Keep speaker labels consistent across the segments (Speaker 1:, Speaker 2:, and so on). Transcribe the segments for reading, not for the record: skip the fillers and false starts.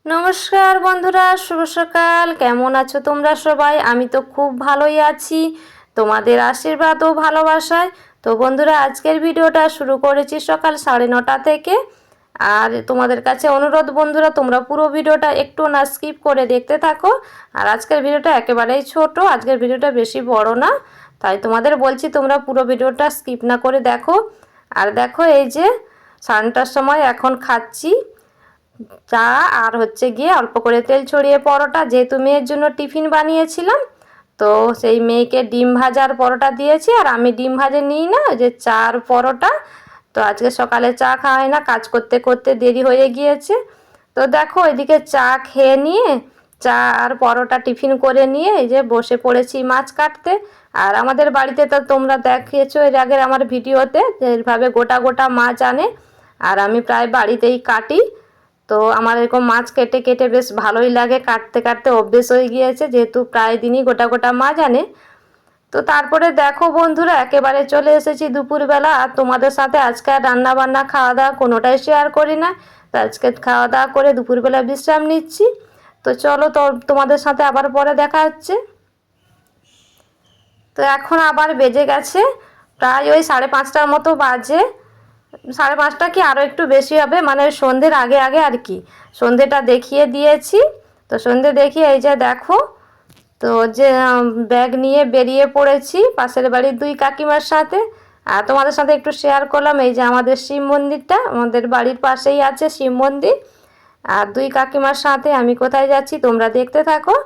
Speaker 1: নমস্কার বন্ধুরা, শুভ সকাল। কেমন আছো তোমরা সবাই? আমি তো খুব ভালোই আছি, তোমাদের আশীর্বাদ ও ভালোবাসায়। তো বন্ধুরা, আজকের ভিডিওটা শুরু করেছি সকাল 9:30 থেকে। আর তোমাদের কাছে অনুরোধ বন্ধুরা, তোমরা পুরো ভিডিওটা একটু না স্কিপ করে দেখতে থাকো। আর আজকের ভিডিওটা একেবারেই ছোট, আজকের ভিডিওটা বেশি বড় না, তাই তোমাদের বলছি তোমরা পুরো ভিডিওটা স্কিপ না করে দেখো। আর দেখো, এই যে 9:30টার সময় এখন খাচ্ছি চা আর হচ্ছে গিয়ে অল্প করে তেল ছড়িয়ে পরোটা, যেহেতু মেয়ের জন্য টিফিন বানিয়েছিলাম। তো সেই মেয়েকে ডিম ভাজার পরোটা দিয়েছি, আর আমি ডিম ভাজে নিই না, যে চা আর পরোটা। তো আজকে সকালে চা খাওয়া হয় না, কাজ করতে করতে দেরি হয়ে গিয়েছে। তো দেখো, এদিকে চা খেয়ে নিয়ে চা আর পরোটা টিফিন করে নিয়ে এই যে বসে পড়েছি মাছ কাটতে। আর আমাদের বাড়িতে তো তোমরা দেখিয়েছো এর আগের আমার ভিডিওতে, যে এইভাবে গোটা গোটা মাছ আনে, আর আমি প্রায় বাড়িতেই কাটি। তো আমার এরকম মাছ কেটে কেটে বেশ ভালোই লাগে, কাটতে কাটতে অভ্যেস হয়ে গিয়েছে, যেহেতু প্রায় দিনই গোটা গোটা মাছ আনে। তো তারপরে দেখো বন্ধুরা, একেবারে চলে এসেছি দুপুরবেলা। আর তোমাদের সাথে আজকে আর রান্না বান্না খাওয়া দাওয়া কোনোটাই শেয়ার করি না। তো আজকে খাওয়া দাওয়া করে দুপুরবেলা বিশ্রাম নিচ্ছি। তো চলো, তো তোমাদের সাথে আবার পরে দেখা হচ্ছে। তো এখন আবার বেজে গেছে প্রায় ওই 5:30টার মতো বাজে। 5:30 কি আরও একটু বেশি হবে, মানে সন্ধ্যের আগে আগে আর কি। সন্ধ্যেটা দেখিয়ে দিয়েছি। তো সন্ধ্যে দেখিয়ে এই যে দেখো, তো যে ব্যাগ নিয়ে বেরিয়ে পড়েছি পাশের বাড়ির দুই কাকিমার সাথে। আর তোমাদের সাথে একটু শেয়ার করলাম, এই যে আমাদের শিব মন্দিরটা আমাদের বাড়ির পাশেই আছে শিব মন্দির। আর দুই কাকিমার সাথে আমি কোথায় যাচ্ছি তোমরা দেখতে থাকো।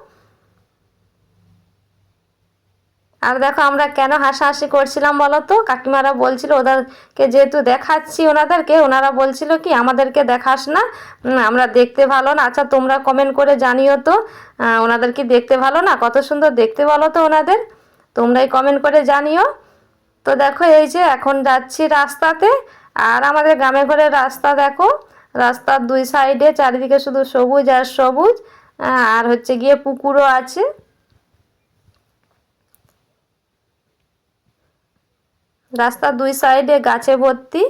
Speaker 1: আর দেখো, আমরা কেন হাসাহাসি করছিলাম বলো তো? কাকিমারা বলছিল, ওদেরকে যেহেতু দেখাচ্ছি ওনাদেরকে, ওনারা বলছিল কি আমাদেরকে দেখাস না, আমরা দেখতে ভালো না। আচ্ছা, তোমরা কমেন্ট করে জানিও তো, ওনাদের কি দেখতে ভালো না? কত সুন্দর দেখতে বলো তো ওনাদের, তোমরাই কমেন্ট করে জানিও। তো দেখো, এই যে এখন যাচ্ছি রাস্তাতে। আর আমাদের গ্রামে ঘরের রাস্তা দেখো, রাস্তার দুই সাইডে চারিদিকে শুধু সবুজ আর সবুজ। আর হচ্ছে গিয়ে পুকুরও আছে। রাস্তার দুই সাইডে গাছে ভর্তি।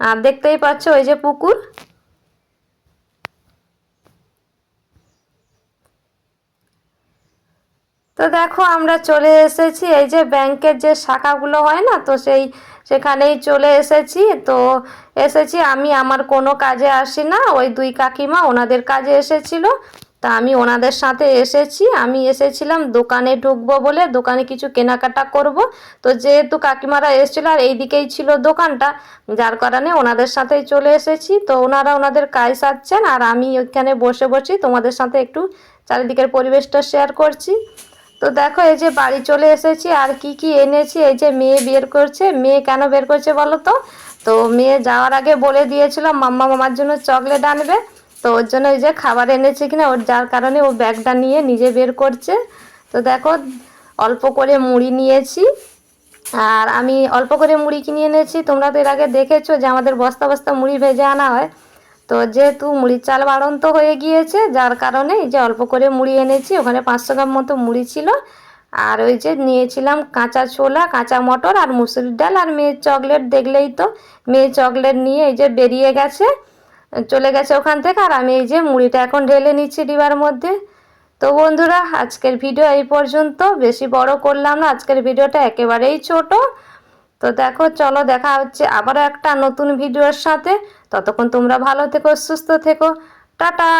Speaker 1: আর দেখতেই পাচ্ছ ওই যে পুকুর। তো দেখো, আমরা চলে এসেছি এই যে ব্যাংকের যে শাখাগুলো হয় না, তো সেখানেই চলে এসেছি। তো এসেছি আমি, আমার কোনো কাজে আসি না, ওই দুই কাকিমা ওনাদের কাজে এসেছিল। তা আমি ওনাদের সাথে এসেছি। আমি এসেছিলাম দোকানে ঢুকবো বলে, দোকানে কিছু কেনাকাটা করব। তো যেহেতু কাকিমারা এসেছিলো আর এই দিকেই ছিল দোকানটা, যার কারণে ওনাদের সাথেই চলে এসেছি। তো ওনারা ওনাদের কাজ সারছেন, আর আমি ওইখানে বসে বসে তোমাদের সাথে একটু চারিদিকের পরিবেশটা শেয়ার করছি। তো দেখো, এই যে বাড়ি চলে এসেছি। আর কি কি এনেছি, এই যে মেয়ে বের করছে। মেয়ে কেন বের করছে বলো তো? তো মেয়ে যাওয়ার আগে বলে দিয়েছিল মাম্মা মামার জন্য চকলেট আনবে। তো ওর জন্য এই যে খাবার এনেছে কিনা, ওর যার কারণে ও ব্যাগটা নিয়ে নিজে বের করছে। তো দেখো, অল্প করে মুড়ি নিয়েছি। আর আমি অল্প করে মুড়ি কিনে এনেছি। তোমরা তো এর আগে দেখেছো যে আমাদের বস্তা বস্তা মুড়ি ভেজে আনা হয়। তো যেহেতু মুড়ির চাল বাড়ন্ত হয়ে গিয়েছে, যার কারণে এই যে অল্প করে মুড়ি এনেছি। ওখানে 500 গ্রাম মতো মুড়ি ছিল। আর ওই যে নিয়েছিলাম কাঁচা ছোলা, কাঁচা মটর আর মুসুরির ডাল। আর মেয়ের চকলেট দেখলেই তো, মেয়ে চকলেট নিয়ে এই যে বেরিয়ে গেছে, চলে গেছে ওখান থেকে। আর আমি এই যে মুড়িটা এখন ঢেলে নিচ্ছি ডিবার মধ্যে। তো বন্ধুরা, আজকের ভিডিও এই পর্যন্ত, বেশি বড় করলাম না, আজকের ভিডিওটা একেবারেই ছোট। তো দেখো, চলো দেখা হচ্ছে আবারও একটা নতুন ভিডিওর সাথে। ততক্ষণ তোমরা ভালো থেকো, সুস্থ থেকো। টাটা।